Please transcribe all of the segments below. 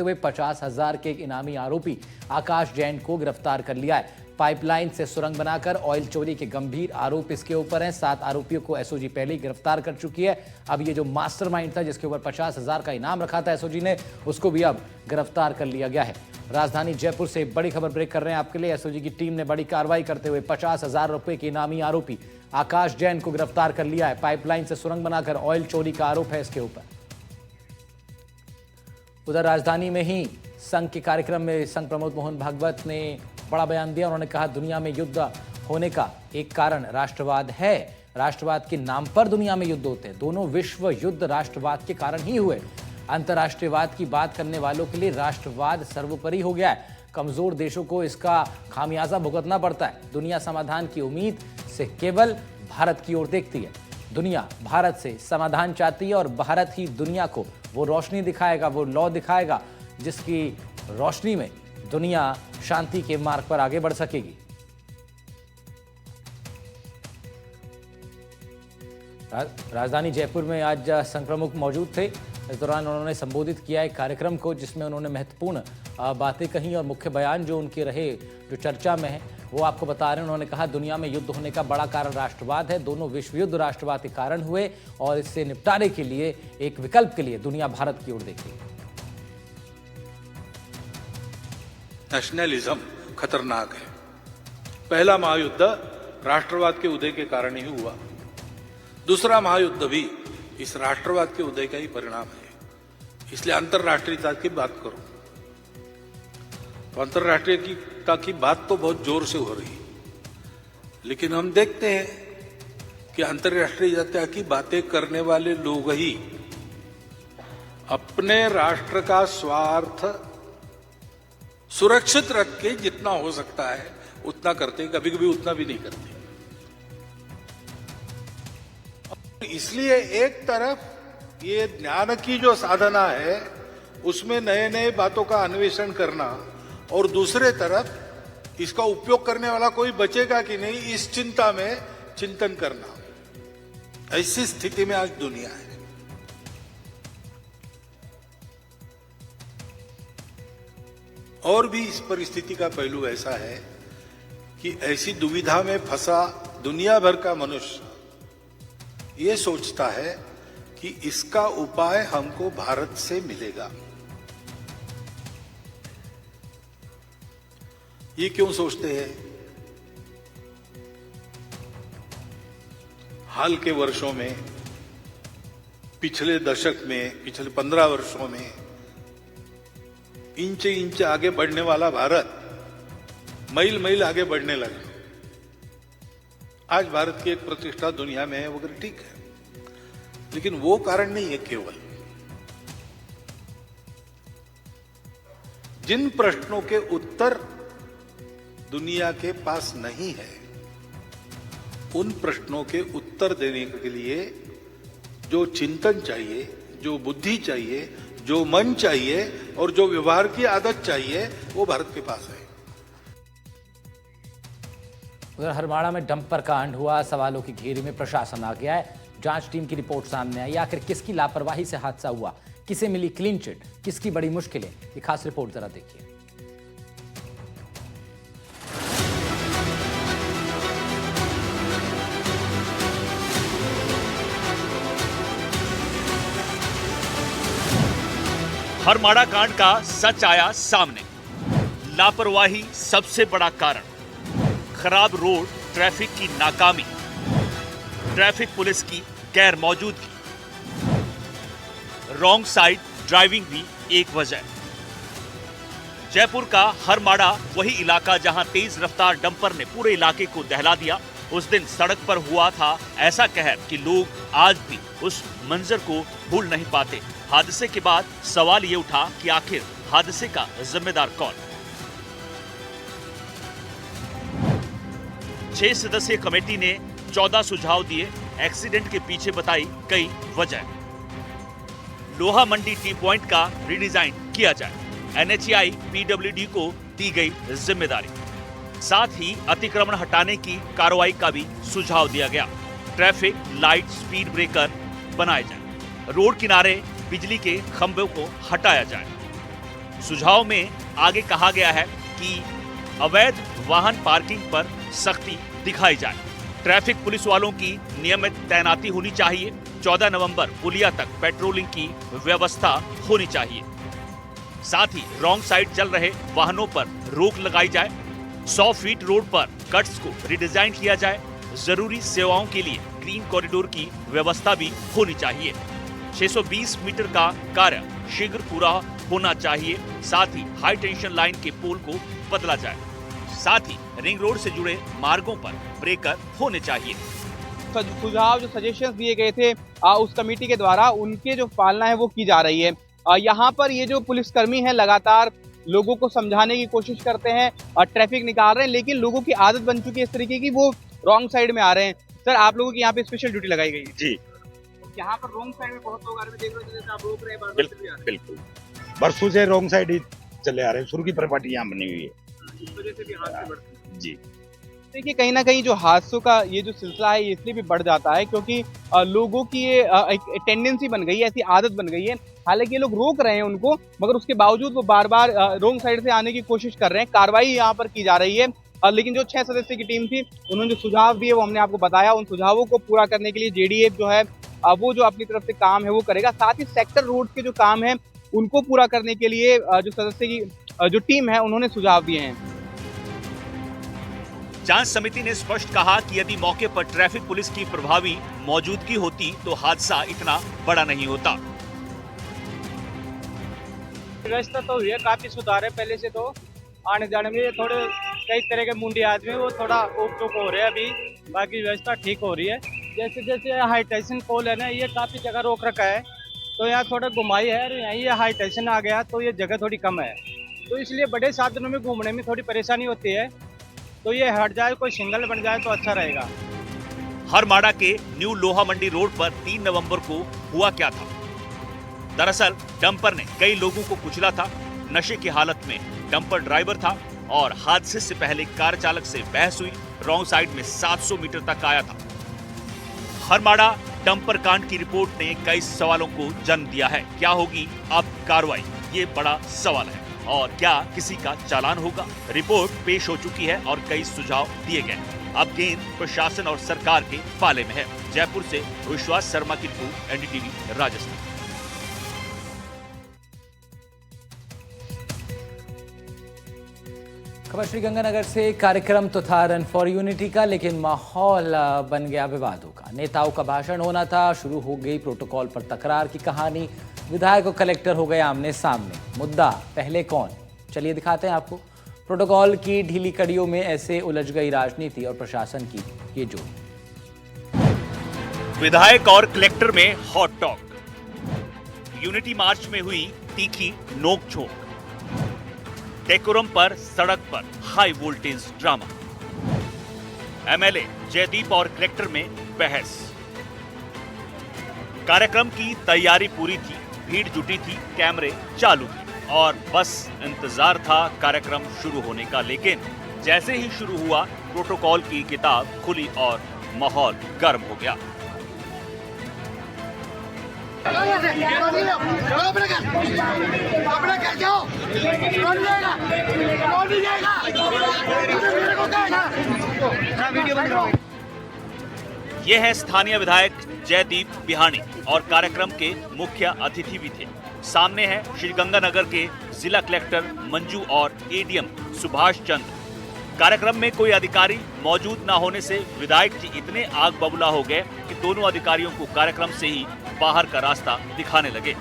हुए 50,000 के एक इनामी आरोपी आकाश जैन को गिरफ्तार कर लिया है। पाइपलाइन से सुरंग बनाकर ऑयल चोरी के गंभीर आरोप इसके ऊपर हैं। 7 आरोपियों को एसओजी पहले ही गिरफ्तार कर चुकी है। अब ये जो मास्टरमाइंड था, जिसके ऊपर 50,000 का इनाम रखा था एसओजी ने, उसको भी अब गिरफ्तार कर लिया गया है। राजधानी जयपुर से बड़ी खबर ब्रेक कर रहे हैं आपके लिए। एसओजी की टीम ने बड़ी कार्रवाई करते हुए 50,000 रुपए के इनामी आरोपी आकाश जैन को गिरफ्तार कर लिया है। पाइपलाइन से सुरंग बनाकर ऑयल चोरी का आरोप है इसके ऊपर। उधर राजधानी में ही संघ के कार्यक्रम में संघ प्रमुख मोहन भागवत ने बड़ा बयान दिया। उन्होंने कहा, दुनिया में युद्ध होने का एक कारण राष्ट्रवाद है। राष्ट्रवाद के नाम पर दुनिया में युद्ध होते हैं। दोनों विश्व युद्ध राष्ट्रवाद के कारण ही हुए। अंतर्राष्ट्रीयवाद की बात करने वालों के लिए राष्ट्रवाद सर्वोपरि हो गया है। कमजोर देशों को इसका खामियाजा भुगतना पड़ता है। दुनिया समाधान की उम्मीद से केवल भारत की ओर देखती है। दुनिया भारत से समाधान चाहती है और भारत ही दुनिया को वो रोशनी दिखाएगा, वो लौ दिखाएगा, जिसकी रोशनी में दुनिया शांति के मार्ग पर आगे बढ़ सकेगी। राजधानी जयपुर में आज संघ प्रमुख मौजूद थे। इस दौरान उन्होंने संबोधित किया एक कार्यक्रम को, जिसमें उन्होंने महत्वपूर्ण बातें कही और मुख्य बयान जो उनके रहे, जो चर्चा में है, वो आपको बता रहे हैं। उन्होंने कहा, दुनिया में युद्ध होने का बड़ा कारण राष्ट्रवाद है। दोनों विश्व युद्ध राष्ट्रवाद के कारण हुए और इससे निपटारे के लिए एक विकल्प के लिए दुनिया भारत की ओर देखती है। नेशनलिज्म खतरनाक है। पहला महायुद्ध राष्ट्रवाद के उदय के कारण ही हुआ। दूसरा महायुद्ध भी इस राष्ट्रवाद के उदय का ही परिणाम है। इसलिए अंतर्राष्ट्रीयता की बात करो तो अंतर्राष्ट्रीयता की बात तो बहुत जोर से हो रही, लेकिन हम देखते हैं कि अंतर्राष्ट्रीयता की बातें करने वाले लोग ही अपने राष्ट्र का स्वार्थ सुरक्षित रख के जितना हो सकता है उतना करते, कभी कभी उतना भी नहीं करते। इसलिए एक तरफ ये ज्ञान की जो साधना है उसमें नए नए बातों का अन्वेषण करना, और दूसरे तरफ इसका उपयोग करने वाला कोई बचेगा कि नहीं, इस चिंता में चिंतन करना। ऐसी स्थिति में आज दुनिया है। और भी इस परिस्थिति का पहलू ऐसा है कि ऐसी दुविधा में फंसा दुनिया भर का मनुष्य ये सोचता है कि इसका उपाय हमको भारत से मिलेगा। ये क्यों सोचते हैं? हाल के वर्षों में, पिछले दशक में, पिछले 15 वर्षों में इंच इंच आगे बढ़ने वाला भारत मील मील आगे बढ़ने लगा। आज भारत की एक प्रतिष्ठा दुनिया में है, वो ठीक है, लेकिन वो कारण नहीं है। केवल जिन प्रश्नों के उत्तर दुनिया के पास नहीं है, उन प्रश्नों के उत्तर देने के लिए जो चिंतन चाहिए, जो बुद्धि चाहिए, जो मन चाहिए और जो व्यवहार की आदत चाहिए, वो भारत के पास है। उधर हरमाड़ा में डंपर कांड हुआ। सवालों की घेरी में प्रशासन आ गया है। जांच टीम की रिपोर्ट सामने आई। आखिर किसकी लापरवाही से हादसा हुआ, किसे मिली क्लीन चिट, किसकी बड़ी मुश्किलें, ये खास रिपोर्ट जरा देखिए। हरमाड़ा कांड का सच आया सामने। लापरवाही सबसे बड़ा कारण, खराब रोड, ट्रैफिक की नाकामी, ट्रैफिक पुलिस की गैर मौजूदगी, रॉन्ग साइड ड्राइविंग भी एक वजह। जयपुर का हरमाड़ा वही इलाका जहां तेज रफ्तार डंपर ने पूरे इलाके को दहला दिया। उस दिन सड़क पर हुआ था ऐसा कहर कि लोग आज भी उस मंजर को भूल नहीं पाते। हादसे के बाद सवाल ये उठा कि आखिर हादसे का जिम्मेदार कौन? 6 सदस्यीय कमेटी ने 14 सुझाव दिए। एक्सीडेंट के पीछे बताई कई वजह। लोहा मंडी टी पॉइंट का रिडिजाइन किया जाए, एनएचएआई पीडब्ल्यूडी को दी गई जिम्मेदारी। साथ ही अतिक्रमण हटाने की कार्रवाई का भी सुझाव दिया गया। ट्रैफिक लाइट, स्पीड ब्रेकर बनाए जाए, रोड किनारे बिजली के खंभों को हटाया जाए। सुझाव में आगे कहा गया है कि अवैध वाहन पार्किंग पर सख्ती दिखाई जाए। ट्रैफिक पुलिस वालों की नियमित तैनाती होनी चाहिए। 14 नवंबर पुलिया तक पेट्रोलिंग की व्यवस्था होनी चाहिए। साथ ही रॉन्ग साइड चल रहे वाहनों पर रोक लगाई जाए। 100 फीट रोड पर कट्स को रिडिजाइन किया जाए। जरूरी सेवाओं के लिए ग्रीन कॉरिडोर की व्यवस्था भी होनी चाहिए। 620 मीटर का कार्य शीघ्र पूरा होना चाहिए। साथ ही हाई टेंशन लाइन के पोल को बदला जाए। साथ ही रिंग रोड से जुड़े मार्गों पर ब्रेकर होने चाहिए। सुझाव जो सजेशंस दिए गए थे उस कमेटी के द्वारा, उनके जो पालना है वो की जा रही है। यहाँ पर ये जो पुलिसकर्मी है लगातार लोगों को समझाने की कोशिश करते हैं और ट्रैफिक निकाल रहे हैं, लेकिन लोगों की आदत बन चुकी है इस तरीके की, वो रॉन्ग साइड में आ रहे हैं। सर, आप लोगों की यहाँ पे स्पेशल ड्यूटी लगाई गई है जी। यहाँ पर रॉन्ग साइड में बहुत लोग आ रहे हैं, देख रहे हैं, आप रोक रहे हैं, बिल्कुल बरसों से रॉन्ग साइड ही चले आ रहे हैं। शुरू की प्रॉपर्टी यहाँ बनी हुई है, इस वजह से भी हादसे बढ़ते हैं। जी। देखिए, कहीं ना कहीं जो हादसों का ये जो सिलसिला है ये इसलिए भी बढ़ जाता है क्योंकि लोगों की ये एक टेंडेंसी बन गई है, ऐसी आदत बन गई है। हालांकि ये लोग रोक रहे हैं उनको, मगर उसके बावजूद वो बार बार रॉन्ग साइड से आने की कोशिश कर रहे हैं। कार्रवाई यहाँ पर की जा रही है। लेकिन जो 6 सदस्य की टीम थी, उन्होंने जो सुझाव दिए वो हमने आपको बताया। उन सुझावों को पूरा करने के लिए जेडीए जो है वो जो अपनी तरफ से काम है वो करेगा। साथ ही सेक्टर रोड के जो काम है उनको पूरा करने के लिए जो सदस्य की जो टीम है उन्होंने सुझाव दिए हैं। जांच समिति ने स्पष्ट कहा कि यदि मौके पर ट्रैफिक पुलिस की प्रभावी मौजूदगी होती तो हादसा इतना बड़ा नहीं होता। व्यवस्था तो हुई है, काफी सुधार है पहले से। तो आने जाने में थोड़े कई तरह के मुंडी आदमी वो थोड़ा उप टूक हो रहे हैं, अभी बाकी व्यवस्था ठीक हो रही है। जैसे जैसे हाई टेंशन पोल है ना, ये काफी जगह रोक रखा है, तो यहाँ थोड़ा घुमाई है और यहाँ ये हाई टेंशन आ गया तो ये जगह थोड़ी कम है, तो इसलिए बड़े साधनों में घूमने में थोड़ी परेशानी होती है। तो ये हट जाए, कोई सिंगल बन जाए तो अच्छा रहेगा। हरमाड़ा के न्यू लोहा मंडी रोड पर 3 नवंबर को हुआ क्या था? दरअसल डंपर ने कई लोगों को कुचला था। नशे की हालत में डंपर ड्राइवर था और हादसे से पहले कार चालक से बहस हुई। रॉन्ग साइड में 700 मीटर तक आया था। हरमाड़ा डंपर कांड की रिपोर्ट ने कई सवालों को जन्म दिया है। क्या होगी अब कार्रवाई, ये बड़ा सवाल है। और क्या किसी का चालान होगा? रिपोर्ट पेश हो चुकी है और कई सुझाव दिए गए हैं। अब गेंद प्रशासन और सरकार के पाले में है। जयपुर से विश्वास शर्मा की रिपोर्ट, एनडीटीवी राजस्थान। खबर श्रीगंगानगर से। कार्यक्रम तो था रन फॉर यूनिटी का, लेकिन माहौल बन गया विवादों का। नेताओं का भाषण होना था, शुरू हो गई प्रोटोकॉल पर तकरार की कहानी। विधायक और कलेक्टर हो गए आमने सामने। मुद्दा पहले कौन, चलिए दिखाते हैं आपको। प्रोटोकॉल की ढीली कड़ियों में ऐसे उलझ गई राजनीति और प्रशासन की ये जोड़। विधायक और कलेक्टर में हॉट टॉक। यूनिटी मार्च में हुई तीखी नोकझोंक। डेकोरम पर सड़क पर high voltage drama. MLA Jaydeep और कलेक्टर में बहस। कार्यक्रम की तैयारी पूरी थी, भीड़ जुटी थी, कैमरे चालू थे और बस इंतजार था कार्यक्रम शुरू होने का। लेकिन जैसे ही शुरू हुआ, प्रोटोकॉल की किताब खुली और माहौल गर्म हो गया। ये है स्थानीय विधायक जयदीप बिहानी और कार्यक्रम के मुख्य अतिथि भी थे। सामने है श्रीगंगानगर के जिला कलेक्टर मंजू और एडीएम सुभाष चंद्र। कार्यक्रम में कोई अधिकारी मौजूद न होने से विधायक जी इतने आग बबूला हो गए कि दोनों अधिकारियों को कार्यक्रम से ही बाहर का रास्ता दिखाने लगे।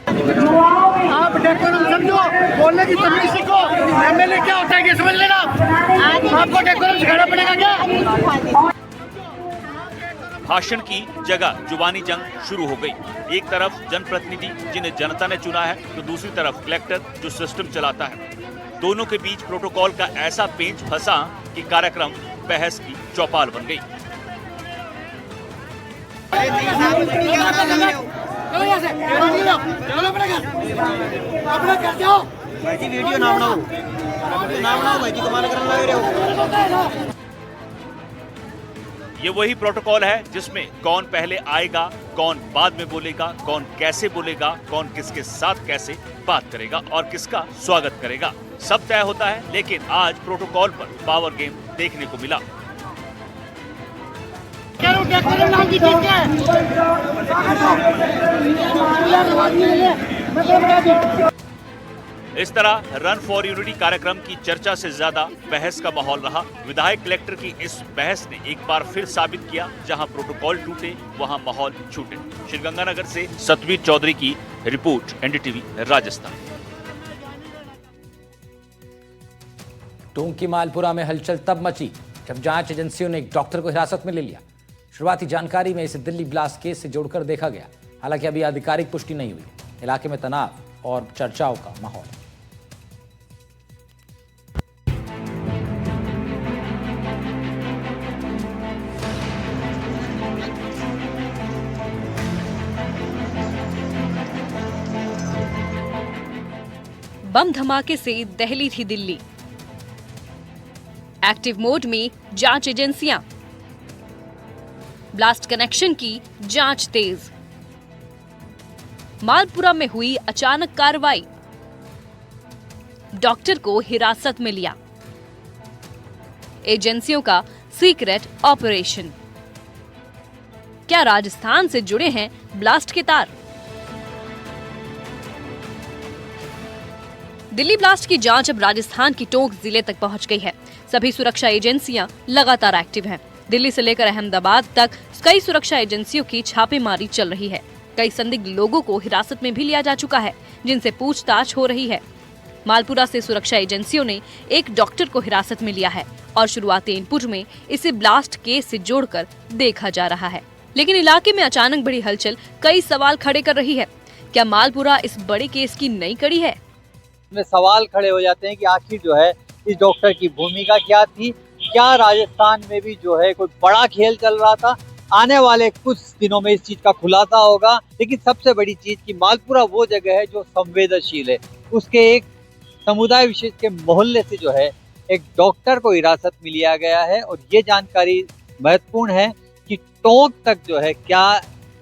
आप डेकोरम समझो, बोलने की तमीज सीखो। एमएलए क्या होता है ये समझ लेना। आपको डेकोरम सिखाना पड़ेगा क्या? भाषण की जगह जुबानी जंग शुरू हो गई। एक तरफ जनप्रतिनिधि जिन्हें जनता ने चुना है, तो दूसरी तरफ कलेक्टर जो सिस्टम चलाता है। दोनों के बीच प्रोटोकॉल का ऐसा पेंच फंसा कि कार्यक्रम बहस की चौपाल बन गई। वीडियो ना बनाओ, भाई जी को माना करने लग रहे हो। ये वही प्रोटोकॉल है जिसमें कौन पहले आएगा, कौन बाद में बोलेगा, कौन कैसे बोलेगा, कौन किसके साथ कैसे बात करेगा और किसका स्वागत करेगा, सब तय होता है। लेकिन आज प्रोटोकॉल पर पावर गेम देखने को मिला। इस तरह रन फॉर यूनिटी कार्यक्रम की चर्चा से ज्यादा बहस का माहौल रहा। विधायक कलेक्टर की इस बहस ने एक बार फिर साबित किया, जहां प्रोटोकॉल टूटे वहां माहौल छूटे। श्रीगंगानगर से सतवीर चौधरी की रिपोर्ट, एनडीटीवी राजस्थान। टोंक की मालपुरा में हलचल तब मची जब जांच एजेंसियों ने एक डॉक्टर को हिरासत में ले लिया। शुरुआती जानकारी में इसे दिल्ली ब्लास्ट केस से जोड़कर देखा गया। हालांकि अभी आधिकारिक पुष्टि नहीं हुई। इलाके में तनाव और चर्चाओं का माहौल। बम धमाके से दहली थी दिल्ली। एक्टिव मोड में जांच एजेंसियां, ब्लास्ट कनेक्शन की जांच तेज। मालपुरा में हुई अचानक कार्रवाई, डॉक्टर को हिरासत में लिया। एजेंसियों का सीक्रेट ऑपरेशन। क्या राजस्थान से जुड़े हैं ब्लास्ट के तार? दिल्ली ब्लास्ट की जांच अब राजस्थान की टोंक जिले तक पहुंच गई है। सभी सुरक्षा एजेंसियां लगातार एक्टिव हैं। दिल्ली से लेकर अहमदाबाद तक कई सुरक्षा एजेंसियों की छापेमारी चल रही है। कई संदिग्ध लोगों को हिरासत में भी लिया जा चुका है, जिनसे पूछताछ हो रही है। मालपुरा से सुरक्षा एजेंसियों ने एक डॉक्टर को हिरासत में लिया है और शुरुआती इनपुट में इसे ब्लास्ट केस से जोड़कर देखा जा रहा है। लेकिन इलाके में अचानक बड़ी हलचल कई सवाल खड़े कर रही है। क्या मालपुरा इस बड़े केस की नई कड़ी है? में सवाल खड़े हो जाते हैं कि आखिर जो है इस डॉक्टर की भूमिका क्या थी। क्या राजस्थान में भी जो है कोई बड़ा खेल चल रहा था? आने वाले कुछ दिनों में इस चीज का खुलासा होगा। लेकिन सबसे बड़ी चीज कि मालपुरा वो जगह है जो संवेदनशील है। उसके एक समुदाय विशेष के मोहल्ले से जो है एक डॉक्टर को हिरासत में लिया गया है। और ये जानकारी महत्वपूर्ण है कि टोंक तक जो है क्या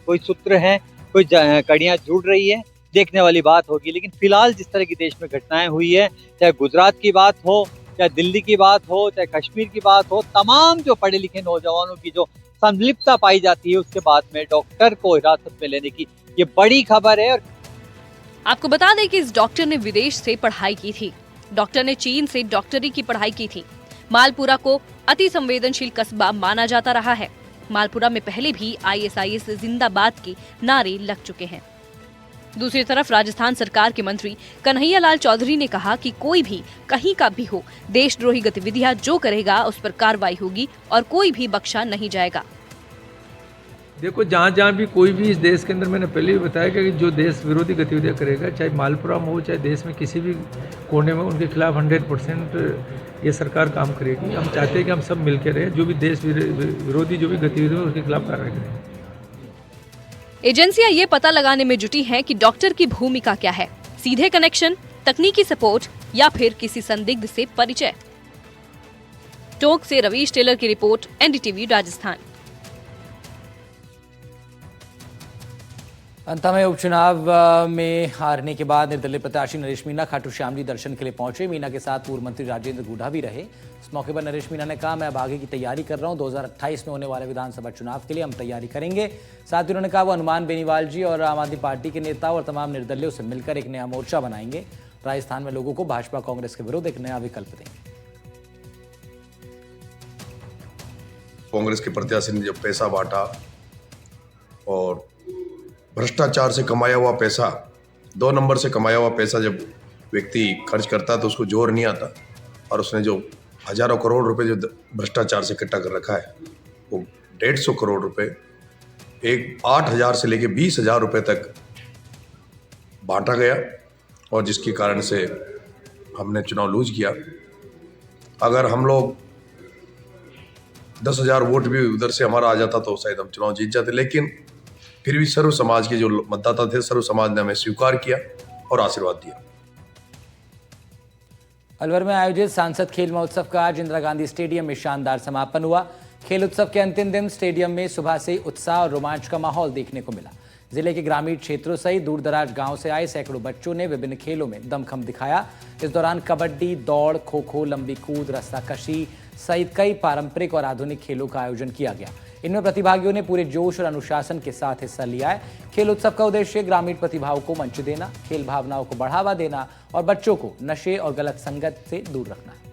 कोई सूत्र है, कोई कड़ियां जुड़ रही है, देखने वाली बात होगी। लेकिन फिलहाल जिस तरह की देश में घटनाएं हुई है, चाहे गुजरात की बात हो, चाहे दिल्ली की बात हो, चाहे कश्मीर की बात हो, तमाम जो पढ़े लिखे नौजवानों की जो संलिप्तता पाई जाती है, उसके बाद में डॉक्टर को हिरासत में लेने की ये बड़ी खबर है। आपको बता दें कि इस डॉक्टर ने विदेश से पढ़ाई की थी। डॉक्टर ने चीन से डॉक्टरी की पढ़ाई की थी। मालपुरा को अति संवेदनशील कस्बा माना जाता रहा है। मालपुरा में पहले भी ISIS जिंदाबाद के नारे लग चुके हैं। दूसरी तरफ राजस्थान सरकार के मंत्री कन्हैया लाल चौधरी ने कहा कि कोई भी कहीं का भी हो, देशद्रोही गतिविधियां जो करेगा उस पर कार्रवाई होगी और कोई भी बख्शा नहीं जाएगा। देखो, जहाँ जहाँ भी कोई भी इस देश के अंदर, मैंने पहले भी बताया कि जो देश विरोधी गतिविधियां करेगा, चाहे मालपुरा में हो चाहे देश में किसी भी कोने में, उनके खिलाफ 100% ये सरकार काम करेगी। हम चाहते हैं कि हम सब मिलकर रहें, जो भी देश विरोधी जो भी गतिविधि है उसके खिलाफ कार्रवाई करें। एजेंसियां ये पता लगाने में जुटी हैं कि डॉक्टर की भूमिका क्या है, सीधे कनेक्शन, तकनीकी सपोर्ट या फिर किसी संदिग्ध से परिचय। टोंक से रवीश टेलर की रिपोर्ट, NDTV राजस्थान। अंत में उपचुनाव में हारने के बाद निर्दलीय प्रत्याशी नरेश मीणा खाटू श्याम जी दर्शन के लिए पहुंचे। मीणा के साथ पूर्व मंत्री राजेंद्र गुढ़ा भी रहे। इस मौके पर नरेश मीणा ने कहा, मैं अब आगे की तैयारी कर रहा हूं। 2028 में होने वाले विधानसभा चुनाव के लिए हम तैयारी करेंगे। साथ ही उन्होंने कहा वो हनुमान बेनीवाल जी और आम आदमी पार्टी के नेताओं और तमाम निर्दलियों से मिलकर एक नया मोर्चा बनाएंगे। राजस्थान में लोगों को भाजपा कांग्रेस के विरुद्ध एक नया विकल्प देंगे। कांग्रेस के प्रत्याशी ने जब पैसा बांटा और भ्रष्टाचार से कमाया हुआ पैसा, 2 नंबर से कमाया हुआ पैसा जब व्यक्ति खर्च करता तो उसको जोर नहीं आता। और उसने जो हजारों करोड़ रुपए जो भ्रष्टाचार से इकट्ठा कर रखा है, वो 150 करोड़ रुपए एक 8,000 से लेके 20,000 रुपए तक बांटा गया। और जिसके कारण से हमने चुनाव लूज किया। अगर हम लोग 10,000 वोट भी उधर से हमारा आ जाता तो शायद हम चुनाव जीत जाते। लेकिन फिर भी सर्व समाज के जो मतदाता थे, सर्व समाज ने हमें स्वीकार किया और आशीर्वाद दिया। अलवर में आयोजित सांसद खेल महोत्सव का आज इंदिरा गांधी स्टेडियम में शानदार समापन हुआ। खेल उत्सव के अंतिम दिन स्टेडियम में सुबह से उत्साह और रोमांच का माहौल देखने को मिला। जिले के ग्रामीण क्षेत्रों सहित दूर दराज गांव से आए सैकड़ों बच्चों ने विभिन्न खेलों में दमखम दिखाया। इस दौरान कबड्डी, दौड़, खो खो, लंबी कूद, रस्साकशी सहित कई पारंपरिक और आधुनिक खेलों का आयोजन किया गया। इनमें प्रतिभागियों ने पूरे जोश और अनुशासन के साथ हिस्सा लिया है। खेल उत्सव का उद्देश्य ग्रामीण प्रतिभाओं को मंच देना, खेल भावनाओं को बढ़ावा देना और बच्चों को नशे और गलत संगत से दूर रखना है।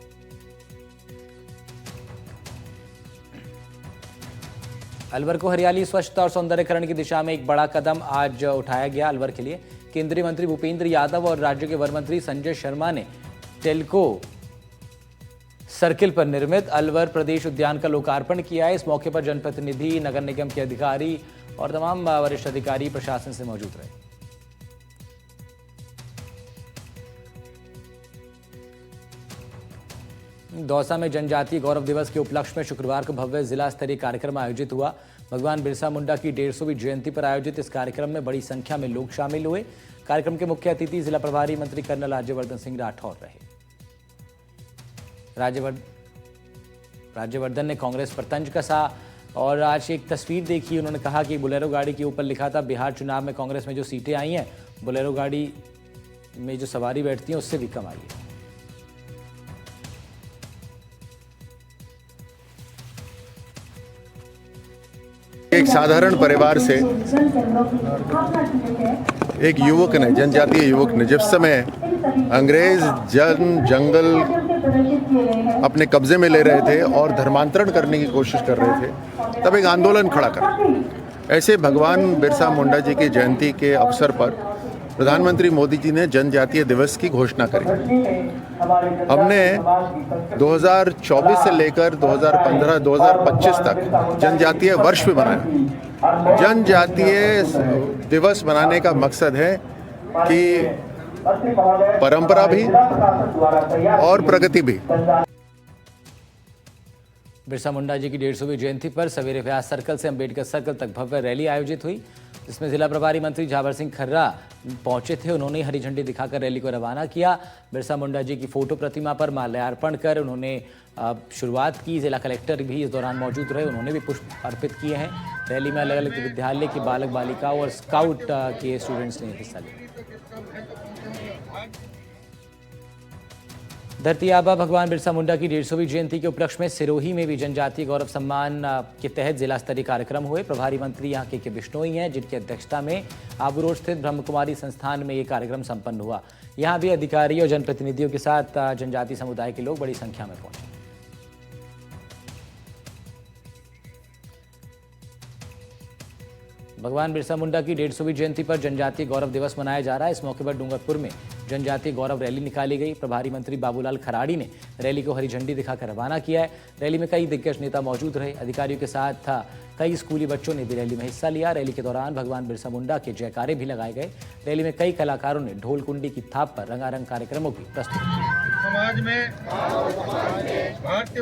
अलवर को हरियाली, स्वच्छता और सौंदर्यीकरण की दिशा में एक बड़ा कदम आज उठाया गया। अलवर के लिए केंद्रीय मंत्री भूपेंद्र यादव और राज्य के वन मंत्री संजय शर्मा ने टेल्को सर्किल पर निर्मित अलवर प्रदेश उद्यान का लोकार्पण किया है। इस मौके पर जनप्रतिनिधि, नगर निगम के अधिकारी और तमाम वरिष्ठ अधिकारी प्रशासन से मौजूद रहे। दौसा में जनजातीय गौरव दिवस के उपलक्ष्य में शुक्रवार को भव्य जिला स्तरीय कार्यक्रम आयोजित हुआ। भगवान बिरसा मुंडा की 150वीं जयंती पर आयोजित इस कार्यक्रम में बड़ी संख्या में लोग शामिल हुए। कार्यक्रम के मुख्य अतिथि जिला प्रभारी मंत्री कर्नल राज्यवर्धन सिंह राठौर रहे। राज्यवर्धन ने कांग्रेस पर तंज कसा और आज एक तस्वीर देखी। उन्होंने कहा कि बोलेरो गाड़ी के ऊपर लिखा था बिहार चुनाव में कांग्रेस में जो सीटें आई हैं, बोलेरो गाड़ी में जो सवारी बैठती है उससे भी कम आई है। एक साधारण परिवार से एक युवक ने, जनजातीय युवक ने, जब समय अंग्रेज जंगल अपने कब्जे में ले रहे थे और धर्मांतरण करने की कोशिश कर रहे थे, तब एक आंदोलन खड़ा करा। ऐसे भगवान बिरसा मुंडा जी की जयंती के अवसर पर प्रधानमंत्री मोदी जी ने जनजातीय दिवस की घोषणा करी। हमने 2024 से लेकर 2015-2025 तक जनजातीय वर्ष भी मनाया। जनजातीय दिवस मनाने का मकसद है कि परंपरा भी और प्रगति भी। बिरसा मुंडा जी की 150वीं जयंती पर सवेरे व्यास सर्कल से अंबेडकर सर्कल तक भव्य रैली आयोजित हुई, जिसमें जिला प्रभारी मंत्री झावर सिंह खर्रा पहुंचे थे। उन्होंने हरी झंडी दिखाकर रैली को रवाना किया। बिरसा मुंडा जी की फोटो प्रतिमा पर माल्यार्पण कर उन्होंने शुरुआत की। जिला कलेक्टर भी इस दौरान मौजूद रहे, उन्होंने भी पुष्प अर्पित किए हैं। रैली में अलग अलग विद्यालय के बालक बालिकाओं और स्काउट के स्टूडेंट्स ने हिस्सा लिया। धरती आबा भगवान बिरसा मुंडा की 150वीं जयंती के उपलक्ष्य में सिरोही में भी जनजातीय गौरव सम्मान के तहत जिला स्तरीय कार्यक्रम हुए। प्रभारी मंत्री यहाँ के बिश्नोई हैं, जिनकी अध्यक्षता में आबू रोड स्थित ब्रह्मकुमारी संस्थान में ये कार्यक्रम संपन्न हुआ। यहाँ भी अधिकारी और जनप्रतिनिधियों के साथ जनजातीय समुदाय के लोग बड़ी संख्या में पहुंचे। भगवान बिरसा मुंडा की 150वीं जयंती पर जनजातीय गौरव दिवस मनाया जा रहा है। इस मौके पर डूंगरपुर में जनजातीय गौरव रैली निकाली गई। प्रभारी मंत्री बाबूलाल खराड़ी ने रैली को हरी झंडी दिखाकर रवाना किया है। रैली में कई दिग्गज नेता मौजूद रहे। अधिकारियों के साथ कई स्कूली बच्चों ने भी रैली में हिस्सा लिया। रैली के दौरान भगवान बिरसा मुंडा के जयकारे भी लगाए गए। रैली में कई कलाकारों ने ढोल कुंडी की थाप पर रंगारंग कार्यक्रमों की प्रस्तुत किया। समाज में भारतीय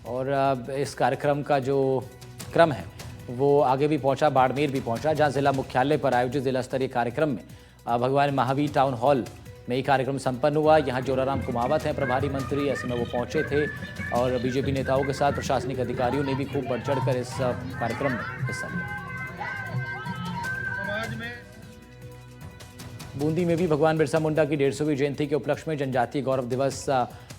और इस कार्यक्रम का जो क्रम है वो आगे भी पहुंचा, बाड़मेर भी पहुंचा, जहां जिला मुख्यालय पर आयोजित जिला स्तरीय कार्यक्रम में भगवान महावीर टाउन हॉल में ये कार्यक्रम संपन्न हुआ। यहां जोराराम कुमावत हैं प्रभारी मंत्री, ऐसे में वो पहुंचे थे और बीजेपी नेताओं के साथ प्रशासनिक अधिकारियों ने भी खूब बढ़ चढ़कर इस कार्यक्रम में हिस्सा लिया। बूंदी में भी भगवान बिरसा मुंडा की 150वीं जयंती के उपलक्ष्य में जनजातीय गौरव दिवस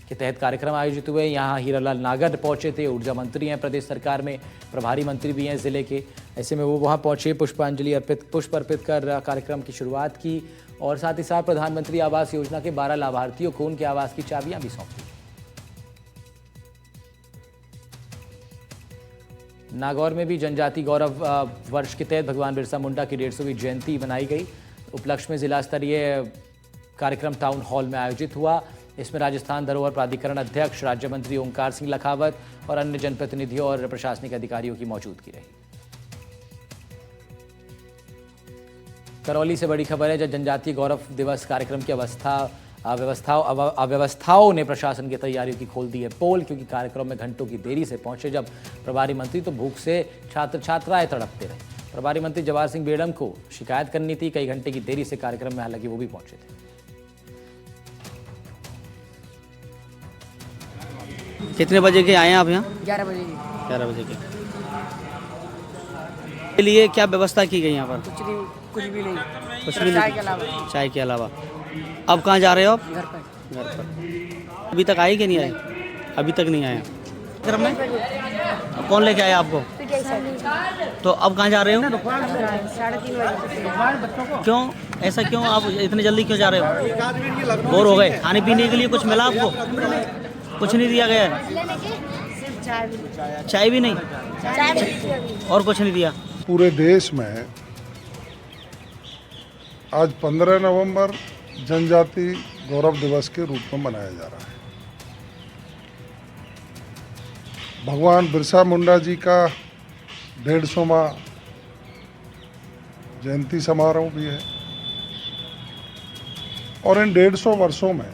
के तहत कार्यक्रम आयोजित हुए। यहाँ हीरालाल नागर पहुंचे थे, ऊर्जा मंत्री हैं प्रदेश सरकार में, प्रभारी मंत्री भी हैं जिले के। ऐसे में वो वहाँ पहुंचे, पुष्प अर्पित कर कार्यक्रम की शुरुआत की और साथ ही साथ प्रधानमंत्री आवास योजना के 12 लाभार्थियों को उनके आवास की चाबियां भी सौंपी। नागौर में भी जनजातीय गौरव वर्ष के तहत भगवान बिरसा मुंडा की 150वीं जयंती मनाई गई। उपलक्ष्य में जिला स्तरीय कार्यक्रम टाउन हॉल में आयोजित हुआ। इसमें राजस्थान धरोहर प्राधिकरण अध्यक्ष राज्य मंत्री ओंकार सिंह लखावत और अन्य जनप्रतिनिधियों और प्रशासनिक अधिकारियों की मौजूदगी रही। करौली से बड़ी खबर है, जब जनजातीय गौरव दिवस कार्यक्रम की अव्यवस्थाओं ने प्रशासन की तैयारियों की खोल दी है पोल, क्योंकि कार्यक्रम में घंटों की देरी से पहुंचे जब प्रभारी मंत्री तो भूख से छात्र छात्राएं तड़पते रहे। प्रभारी मंत्री जवाहर सिंह बेड़म को शिकायत करनी थी, कई घंटे की देरी से कार्यक्रम में हालांकि वो भी पहुंचे थे। कितने बजे के आए हैं आप यहाँ? 11 बजे की। 11 बजे के लिए क्या व्यवस्था की गई यहाँ पर? कुछ भी नहीं, कुछ भी चाय नहीं, के अलावा। चाय के अलावा। अब कहाँ जा रहे हो आप? घर पर। घर पर। अभी तक आए कि नहीं आए? अभी तक नहीं आए। घर में कौन लेके आया आपको? तो अब कहाँ जा रहे हो? 3:30 बजे। क्यों ऐसा क्यों? आप इतने जल्दी क्यों जा रहे हो? बोर हो गए? खाने पीने के लिए कुछ मिला आपको? कुछ नहीं दिया गया है? चाय भी नहीं? और कुछ नहीं दिया? पूरे देश में आज 15 नवंबर जनजाति गौरव दिवस के रूप में मनाया जा रहा है। भगवान बिरसा मुंडा जी का 150वां जयंती समारोह भी है और इन 150 वर्षों में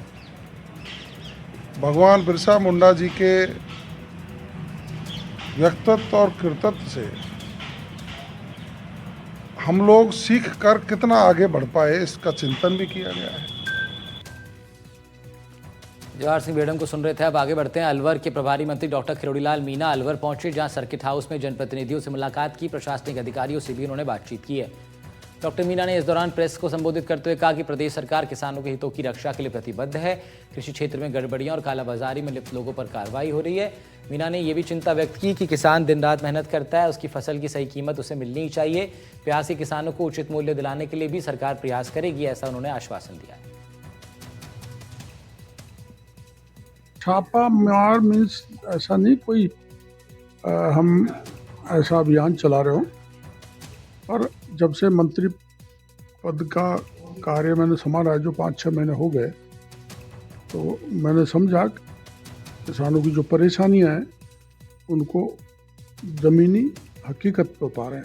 भगवान बिरसा मुंडा जी के व्यक्तित्व और कृतित्व से हम लोग सीख कर कितना आगे बढ़ पाए, इसका चिंतन भी किया गया है। जवाहर सिंह बेडम को सुन रहे थे। अब आगे बढ़ते हैं। अलवर के प्रभारी मंत्री डॉक्टर खिरोड़ीलाल मीणा अलवर पहुंचे, जहां सर्किट हाउस में जनप्रतिनिधियों से मुलाकात की। प्रशासनिक अधिकारियों से भी उन्होंने बातचीत की है। डॉक्टर मीणा ने इस दौरान प्रेस को संबोधित करते हुए कहा कि प्रदेश सरकार किसानों के हितों की रक्षा के लिए प्रतिबद्ध है। कृषि क्षेत्र में गड़बड़ियां और कालाबाजारी में लिप्त लोगों पर कार्रवाई हो रही है। मीणा ने यह भी चिंता व्यक्त की कि किसान दिन रात मेहनत करता है, उसकी फसल की सही कीमत उसे मिलनी ही चाहिए। प्यासी किसानों को उचित मूल्य दिलाने के लिए भी सरकार प्रयास करेगी, ऐसा उन्होंने आश्वासन दिया। छापा मार मीन्स ऐसा नहीं कोई हम ऐसा अभियान चला रहे हो, पर जब से मंत्री पद का कार्य मैंने संभाला है, जो 5-6 महीने हो गए, तो मैंने समझा किसानों की जो परेशानियां हैं उनको ज़मीनी हकीकत पे उतारें,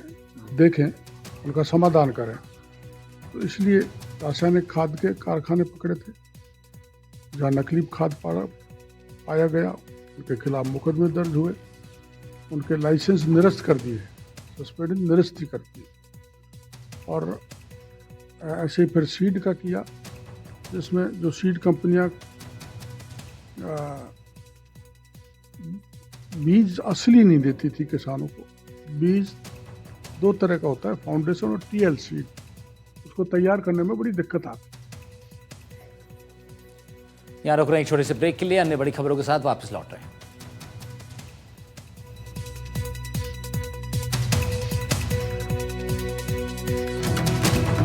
देखें, उनका समाधान करें। तो इसलिए रासायनिक खाद के कारखाने पकड़े थे, जहाँ नकली खाद पाया गया, उनके खिलाफ मुकदमे दर्ज हुए, उनके लाइसेंस निरस्त कर दिए, सस्पेंड निरस्त कर दिए। और ऐसे फिर सीड का किया, जिसमें जो सीड कंपनियां बीज असली नहीं देती थी किसानों को। बीज 2 तरह का होता है, फाउंडेशन और टीएल सीड। उसको तैयार करने में बड़ी दिक्कत आती है। यहाँ रुक रहे हैं एक छोटे से ब्रेक के लिए, अन्य बड़ी खबरों के साथ वापस लौट रहे हैं।